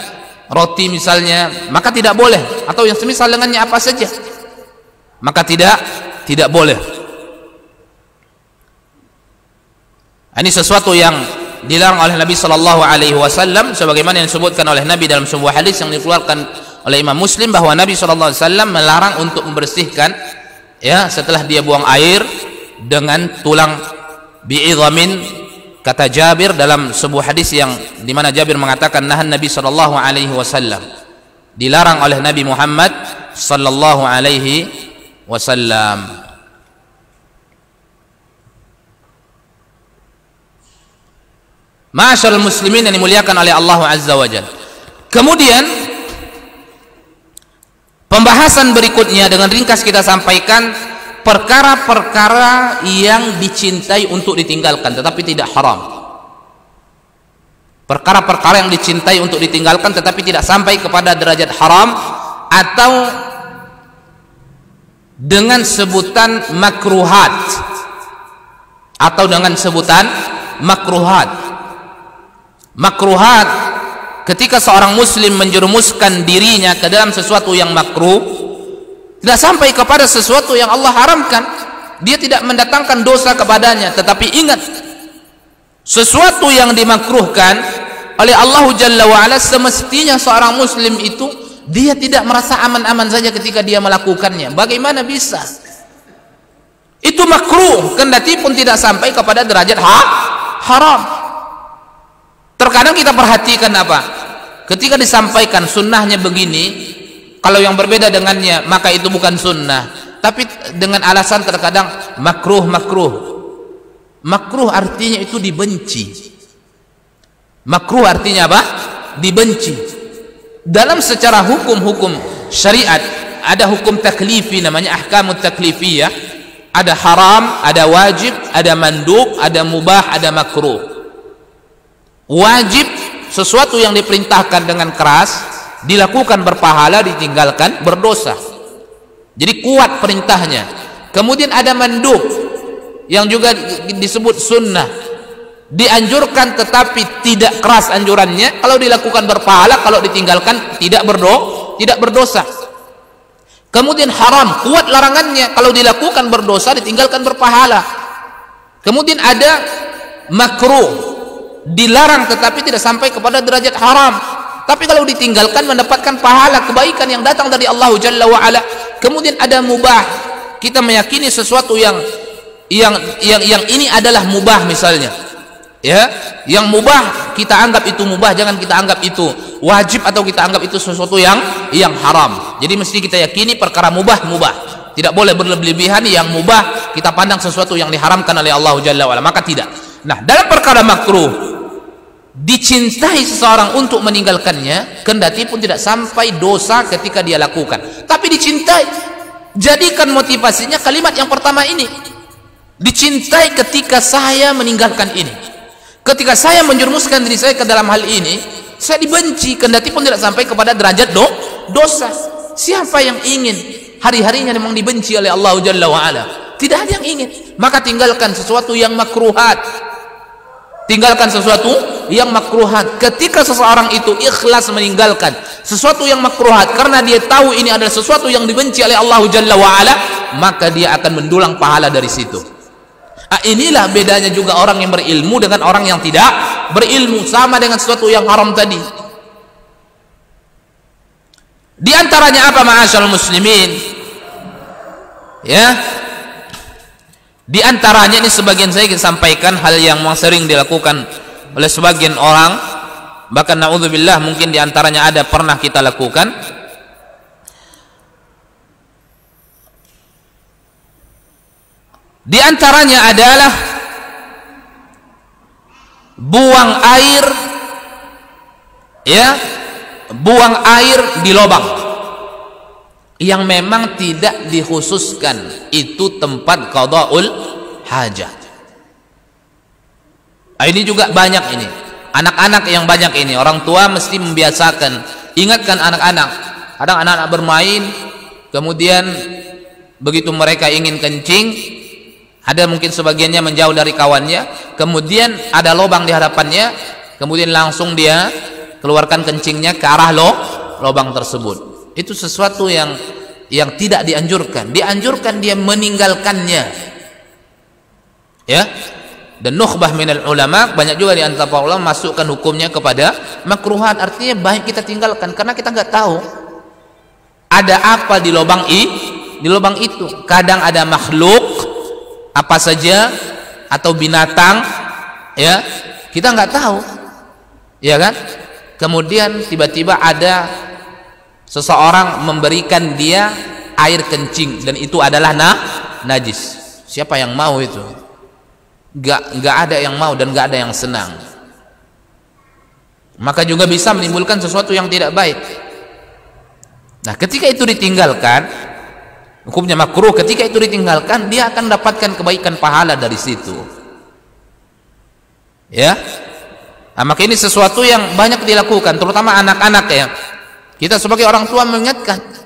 roti misalnya, maka tidak boleh. Atau yang semisal dengannya apa saja, maka tidak boleh. Ini sesuatu yang dilarang oleh Nabi sallallahu alaihi wasallam, sebagaimana yang disebutkan oleh Nabi dalam sebuah hadis yang dikeluarkan oleh Imam Muslim, bahwa Nabi sallallahu alaihi wasallam melarang untuk membersihkan, ya, setelah dia buang air dengan tulang bi'idhamin. Kata Jabir dalam sebuah hadis yang dimana Jabir mengatakan nahan Nabi sallallahu alaihi wasallam, dilarang oleh Nabi Muhammad sallallahu alaihi wasallam. Ma'asyiral muslimin yang dimuliakan oleh Allah azza wajalla. Kemudian pembahasan berikutnya dengan ringkas kita sampaikan perkara-perkara yang dicintai untuk ditinggalkan tetapi tidak haram. Perkara-perkara yang dicintai untuk ditinggalkan tetapi tidak sampai kepada derajat haram, atau dengan sebutan makruhat, makruhat ketika seorang muslim menjerumuskan dirinya ke dalam sesuatu yang makruh, tidak sampai kepada sesuatu yang Allah haramkan, dia tidak mendatangkan dosa kepadanya. Tetapi ingat, sesuatu yang dimakruhkan oleh Allah Jalla wa'ala, semestinya seorang muslim itu dia tidak merasa aman-aman saja ketika dia melakukannya. Bagaimana bisa? Itu makruh, kendati pun tidak sampai kepada derajat haram. Terkadang kita perhatikan apa? Ketika disampaikan sunnahnya begini, kalau yang berbeda dengannya maka itu bukan sunnah, tapi dengan alasan terkadang makruh artinya itu dibenci. Makruh artinya apa? Dibenci. Dalam secara hukum syariat ada hukum taklifi, namanya ahkamut taklifiyah. Ada haram, ada wajib, ada mandub, ada mubah, ada makruh. Wajib, sesuatu yang diperintahkan dengan keras dilakukan berpahala, ditinggalkan berdosa. Jadi kuat perintahnya. Kemudian ada mandub yang juga disebut sunnah, dianjurkan tetapi tidak keras anjurannya, kalau dilakukan berpahala, kalau ditinggalkan tidak berdosa. Kemudian haram, kuat larangannya, kalau dilakukan berdosa, ditinggalkan berpahala. Kemudian ada makruh, dilarang tetapi tidak sampai kepada derajat haram, tapi kalau ditinggalkan mendapatkan pahala kebaikan yang datang dari Allah Jalla wa'ala. Kemudian ada mubah, kita meyakini sesuatu yang ini adalah mubah misalnya, ya, yang mubah kita anggap itu mubah, jangan kita anggap itu wajib atau kita anggap itu sesuatu yang haram. Jadi mesti kita yakini perkara mubah, tidak boleh berlebihan. Yang mubah kita pandang sesuatu yang diharamkan oleh Allah Jalla wa'ala, maka tidak. Nah, dalam perkara makruh, dicintai seseorang untuk meninggalkannya, kendati pun tidak sampai dosa ketika dia lakukan, tapi dicintai. Jadikan motivasinya kalimat yang pertama ini, dicintai ketika saya meninggalkan ini, ketika saya menjerumuskan diri saya ke dalam hal ini, saya dibenci, kendati pun tidak sampai kepada derajat dosa. Siapa yang ingin hari-harinya memang dibenci oleh Allah Jalla wa'ala? Tidak ada yang ingin. Maka tinggalkan sesuatu yang makruhat. tinggalkan sesuatu yang makruhat. Ketika seseorang itu ikhlas meninggalkan sesuatu yang makruhat karena dia tahu ini adalah sesuatu yang dibenci oleh Allah Jalla wa'ala, maka dia akan mendulang pahala dari situ. Inilah bedanya juga orang yang berilmu dengan orang yang tidak berilmu. Sama dengan sesuatu yang haram tadi. Di antaranya apa, ma'asyarul muslimin? Ya, di antaranya ini sebagian saya ingin sampaikan hal yang sering dilakukan oleh sebagian orang, bahkan na'udzubillah mungkin di antaranya ada pernah kita lakukan. Di antaranya adalah buang air, ya, buang air di lubang yang memang tidak dikhususkan itu tempat qada'ul hajat. Ini juga banyak ini. Anak-anak yang banyak ini, orang tua mesti membiasakan, ingatkan anak-anak. Kadang anak-anak bermain, kemudian begitu mereka ingin kencing, ada mungkin sebagiannya menjauh dari kawannya, kemudian ada lubang di hadapannya, kemudian langsung dia keluarkan kencingnya ke arah lubang tersebut. Itu sesuatu yang tidak dianjurkan. Dianjurkan dia meninggalkannya. Ya. Dan nukhbah minal ulama, banyak juga di antara para ulama masukkan hukumnya kepada makruhat, artinya baik kita tinggalkan karena kita nggak tahu ada apa di lubang itu. Kadang ada makhluk apa saja atau binatang, ya, kita nggak tahu, ya kan? Kemudian tiba-tiba ada seseorang memberikan dia air kencing dan itu adalah najis. Siapa yang mau itu? Nggak ada yang mau dan nggak ada yang senang. Maka juga bisa menimbulkan sesuatu yang tidak baik. Nah, ketika itu ditinggalkan, hukumnya makruh. Ketika itu ditinggalkan, dia akan mendapatkan kebaikan pahala dari situ. Ya. Nah, maka ini sesuatu yang banyak dilakukan, terutama anak-anak ya. Kita sebagai orang tua mengingatkan.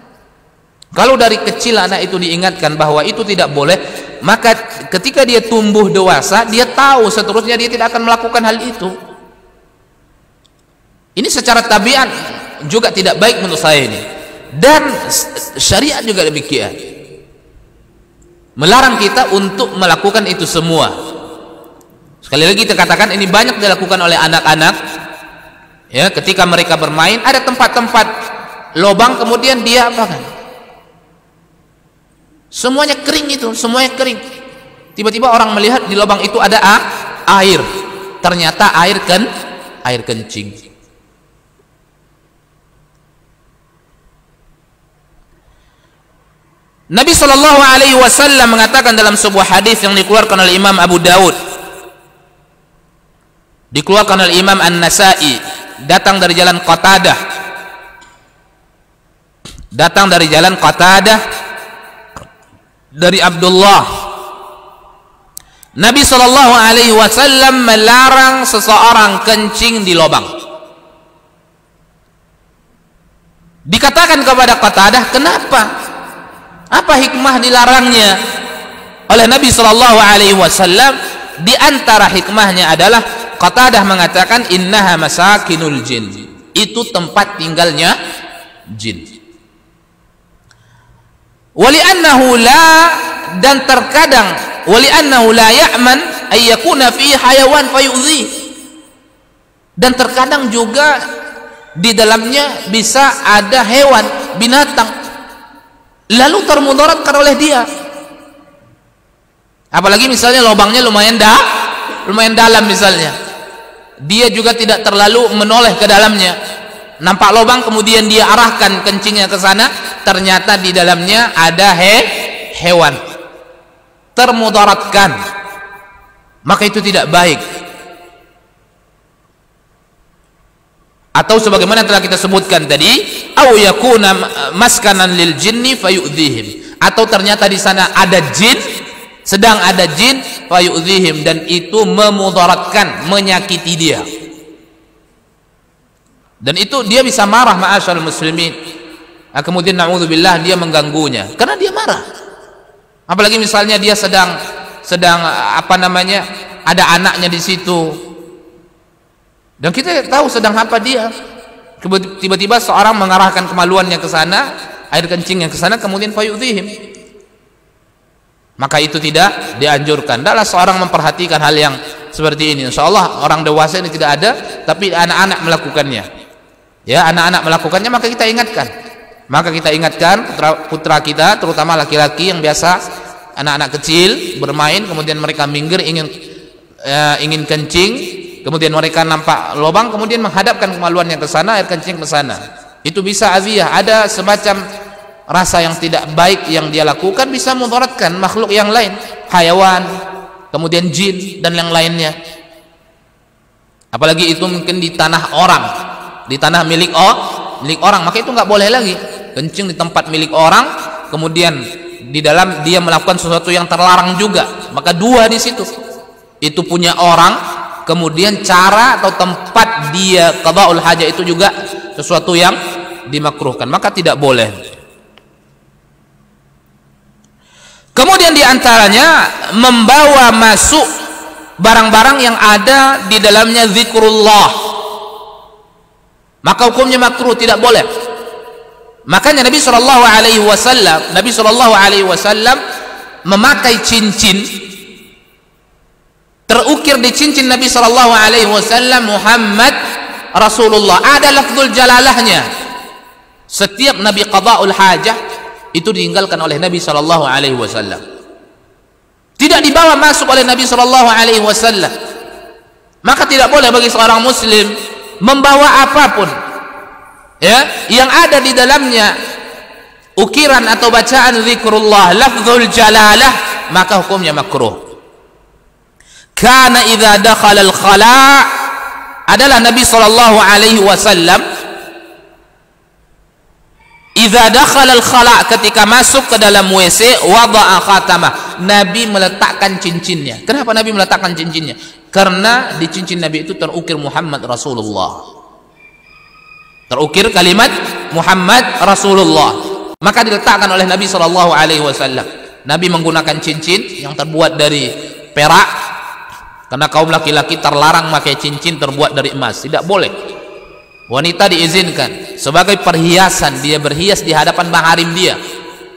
Kalau dari kecil anak itu diingatkan bahwa itu tidak boleh, maka ketika dia tumbuh dewasa, dia tahu seterusnya dia tidak akan melakukan hal itu. Ini secara tabiat juga tidak baik menurut saya ini. Dan syariat juga demikian. Melarang kita untuk melakukan itu semua. Sekali lagi kita katakan ini banyak dilakukan oleh anak-anak. Ya, ketika mereka bermain ada tempat-tempat lubang, kemudian dia apakan? Semuanya kering itu, semuanya kering. Tiba-tiba orang melihat di lubang itu ada air. Ternyata air kencing. Nabi sallallahu alaihi wasallam mengatakan dalam sebuah hadis yang dikeluarkan oleh Imam Abu Daud, dikeluarkan oleh Imam An-Nasa'i, datang dari jalan Qatadah. Datang dari jalan Qatadah dari Abdullah. Nabi sallallahu alaihi wasallam melarang seseorang kencing di lubang. Dikatakan kepada Qatadah, kenapa? Apa hikmah dilarangnya oleh Nabi sallallahu alaihi wasallam? Di antara hikmahnya adalah Qatadah mengatakan innaha masakinul jin. Itu tempat tinggalnya jin. Wali'annahu la, dan terkadang wali'annahu la ya'man ay yakuna fi hayawan fayu'dhi, dan terkadang juga di dalamnya bisa ada hewan, binatang, lalu termudaratkan oleh dia. Apalagi misalnya lubangnya lumayan dalam misalnya, dia juga tidak terlalu menoleh ke dalamnya. Nampak lubang kemudian dia arahkan kencingnya ke sana, ternyata di dalamnya ada hewan, termudaratkan, maka itu tidak baik. Atau sebagaimana telah kita sebutkan tadi, au yakuna maskanan lil jinni fayu'dhihim, atau ternyata di sana ada jin, sedang ada jin fayu'dhihim, dan itu memudaratkan, menyakiti dia. Dan itu dia bisa marah, ma'asyarul muslimin. Kemudian na'udzubillah dia mengganggunya karena dia marah. Apalagi misalnya dia sedang apa namanya, ada anaknya di situ, Dan kita tahu sedang apa dia. Tiba-tiba seorang mengarahkan kemaluannya ke sana, air kencingnya ke sana, kemudian fayudhihim. Maka itu tidak dianjurkan. Tidaklah seorang memperhatikan hal yang seperti ini. Insyaallah orang dewasa ini tidak ada, tapi anak-anak melakukannya. Ya, anak-anak melakukannya, maka kita ingatkan. Maka kita ingatkan putra kita, terutama laki-laki yang biasa anak-anak kecil bermain, kemudian mereka minggir ingin kencing. Kemudian mereka nampak lubang, kemudian menghadapkan kemaluannya ke sana, air kencing ke sana. Itu bisa aziyah, ada semacam rasa yang tidak baik yang dia lakukan, bisa mudaratkan makhluk yang lain, hayawan, kemudian jin dan yang lainnya. Apalagi itu mungkin di tanah orang, di tanah milik orang, maka itu nggak boleh lagi kencing di tempat milik orang. Kemudian di dalam dia melakukan sesuatu yang terlarang juga, maka dua di situ. Itu punya orang. Kemudian cara atau tempat dia qada'ul hajah itu juga sesuatu yang dimakruhkan, maka tidak boleh. Kemudian diantaranya membawa masuk barang-barang yang ada di dalamnya zikrullah, maka hukumnya makruh, tidak boleh. Makanya Nabi Shallallahu Alaihi Wasallam memakai cincin. Terukir di cincin Nabi Shallallahu Alaihi Wasallam Muhammad Rasulullah, ada lafzul jalalahnya. Setiap Nabi qada'ul hajah itu ditinggalkan oleh Nabi Shallallahu Alaihi Wasallam, tidak dibawa masuk oleh Nabi Shallallahu Alaihi Wasallam. Maka tidak boleh bagi seorang muslim membawa apapun ya yang ada di dalamnya ukiran atau bacaan zikrullah, lafzul jalalah, maka hukumnya makruh. Karena idza dakhala al-khala' adalah Nabi sallallahu alaihi wasallam idza dakhala al-khala' ketika masuk ke dalam WC wada'a khatamah, Nabi meletakkan cincinnya. Kenapa Nabi meletakkan cincinnya? Karena di cincin Nabi itu terukir Muhammad Rasulullah, terukir kalimat Muhammad Rasulullah, maka diletakkan oleh Nabi sallallahu alaihi wasallam. Nabi menggunakan cincin yang terbuat dari perak, karena kaum laki-laki terlarang memakai cincin terbuat dari emas, tidak boleh. Wanita diizinkan sebagai perhiasan, dia berhias di hadapan maharim dia,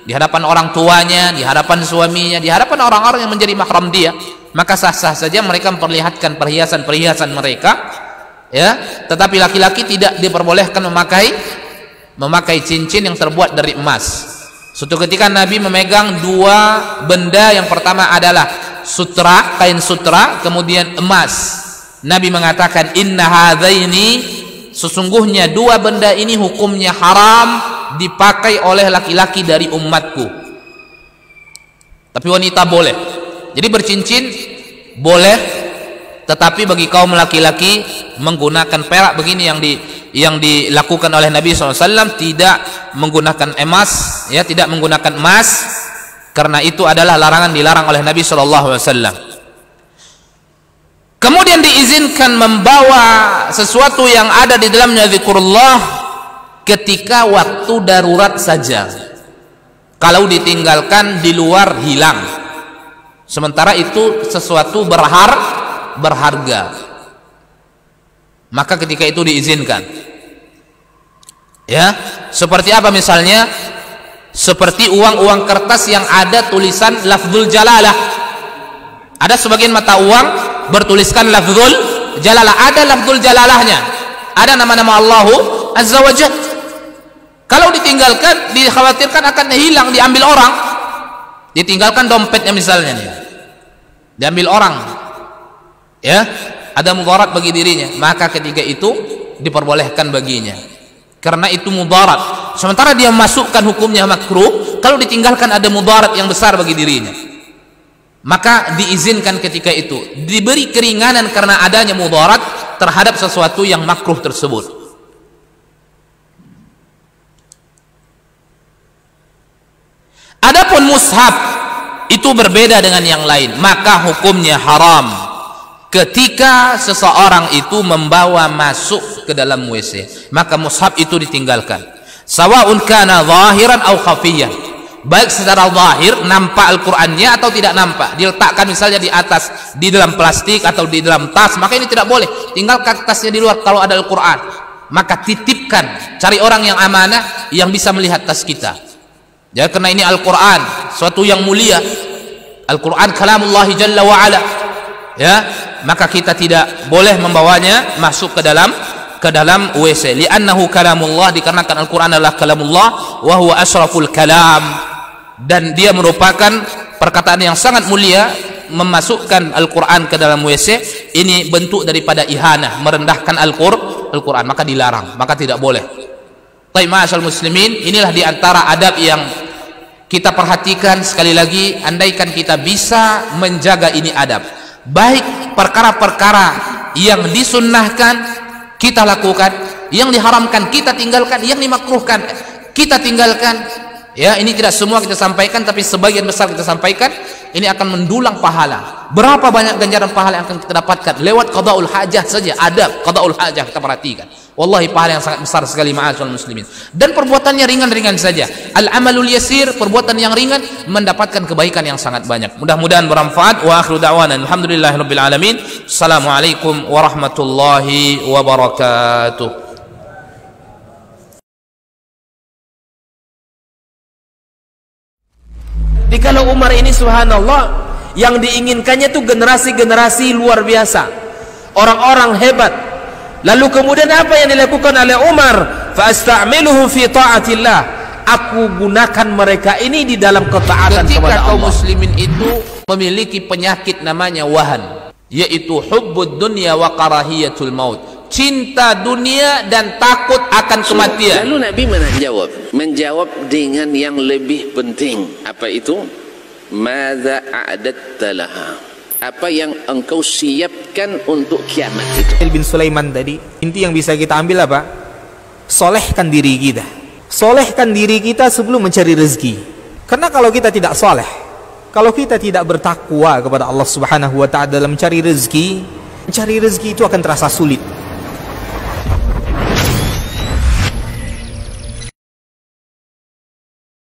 di hadapan orang tuanya, di hadapan suaminya, di hadapan orang-orang yang menjadi mahram dia, maka sah-sah saja mereka memperlihatkan perhiasan-perhiasan mereka, ya. Tetapi laki-laki tidak diperbolehkan memakai cincin yang terbuat dari emas. Suatu ketika Nabi memegang dua benda, yang pertama adalah sutra, kain sutra, kemudian emas. Nabi mengatakan, inna hadzaini, sesungguhnya dua benda ini hukumnya haram dipakai oleh laki-laki dari umatku. Tapi wanita boleh. Jadi bercincin boleh, tetapi bagi kaum laki-laki menggunakan perak begini yang dilakukan oleh Nabi SAW, tidak menggunakan emas, ya, tidak menggunakan emas, karena itu adalah dilarang oleh Nabi SAW. Kemudian diizinkan membawa sesuatu yang ada di dalamnya zikrullah ketika waktu darurat saja. Kalau ditinggalkan di luar hilang, sementara itu sesuatu berharga, maka ketika itu diizinkan. Ya, seperti apa misalnya? Seperti uang-uang kertas yang ada tulisan lafzul jalalah. Ada sebagian mata uang bertuliskan lafzul jalalah, ada lafzul jalalahnya, ada nama-nama Allahu Azza wa Jalla. Kalau ditinggalkan, dikhawatirkan akan hilang, diambil orang. Ditinggalkan dompetnya misalnya nih, diambil orang, ya, ada mudarat bagi dirinya, maka ketika itu diperbolehkan baginya, karena itu mudarat. Sementara dia masukkan hukumnya makruh, kalau ditinggalkan ada mudarat yang besar bagi dirinya, maka diizinkan ketika itu, diberi keringanan karena adanya mudarat terhadap sesuatu yang makruh tersebut. Adapun mushaf itu berbeda dengan yang lain, maka hukumnya haram ketika seseorang itu membawa masuk ke dalam WC, maka mushaf itu ditinggalkan. Sawa'un kana zahiran aw khafiyan, baik secara zahir nampak Al-Qur'annya atau tidak nampak, diletakkan misalnya di atas, di dalam plastik atau di dalam tas, maka ini tidak boleh. Tinggalkan tasnya di luar kalau ada Al-Qur'an, maka titipkan, cari orang yang amanah yang bisa melihat tas kita. Ya, karena ini Al-Qur'an, suatu yang mulia. Al-Qur'an kalamullah jalla wa ala. Ya, maka kita tidak boleh membawanya masuk ke dalam WC. Li'annahu kalamullah, dikarenakan Al-Qur'an adalah kalamullah, wa huwa asyraful kalam, dan dia merupakan perkataan yang sangat mulia. Memasukkan Al-Qur'an ke dalam WC ini bentuk daripada ihanah, merendahkan Al-Qur'an, maka dilarang, maka tidak boleh. Baik, ma'asyal muslimin, inilah diantara adab yang kita perhatikan. Sekali lagi, andaikan kita bisa menjaga ini adab, baik perkara-perkara yang disunnahkan kita lakukan, yang diharamkan kita tinggalkan, yang dimakruhkan kita tinggalkan. Ya, ini tidak semua kita sampaikan, tapi sebagian besar kita sampaikan. Ini akan mendulang pahala. Berapa banyak ganjaran pahala yang akan kita dapatkan lewat qadaul hajah saja. Adab qadaul hajah kita perhatikan, wallahi pahala yang sangat besar sekali, ma'asyal muslimin. Dan perbuatannya ringan-ringan saja. Al-amalul yasir, perbuatan yang ringan mendapatkan kebaikan yang sangat banyak. Mudah-mudahan bermanfaat. Wa akhiru da'wana alhamdulillahirabbil alamin. Assalamualaikum warahmatullahi wabarakatuh. Jadi kalau Umar ini subhanallah, yang diinginkannya itu generasi-generasi luar biasa, orang-orang hebat. Lalu kemudian apa yang dilakukan oleh Umar? Fa asta'miluhum fi ta'atillah, aku gunakan mereka ini di dalam ketaatan kepada Allah. Ketika kaum muslimin itu memiliki penyakit namanya wahan, yaitu hubbud dunya wa karahiyatul maut, cinta dunia dan takut akan kematian. Lalu Nabi menjawab dengan yang lebih penting. Apa itu? Madza a'adatta laha, apa yang engkau siapkan untuk kiamat itu. Bin Sulaiman tadi, inti yang bisa kita ambil apa? Solehkan diri kita. Solehkan diri kita sebelum mencari rezeki. Karena kalau kita tidak soleh, kalau kita tidak bertakwa kepada Allah Subhanahu wa ta'ala dalam mencari rezeki itu akan terasa sulit.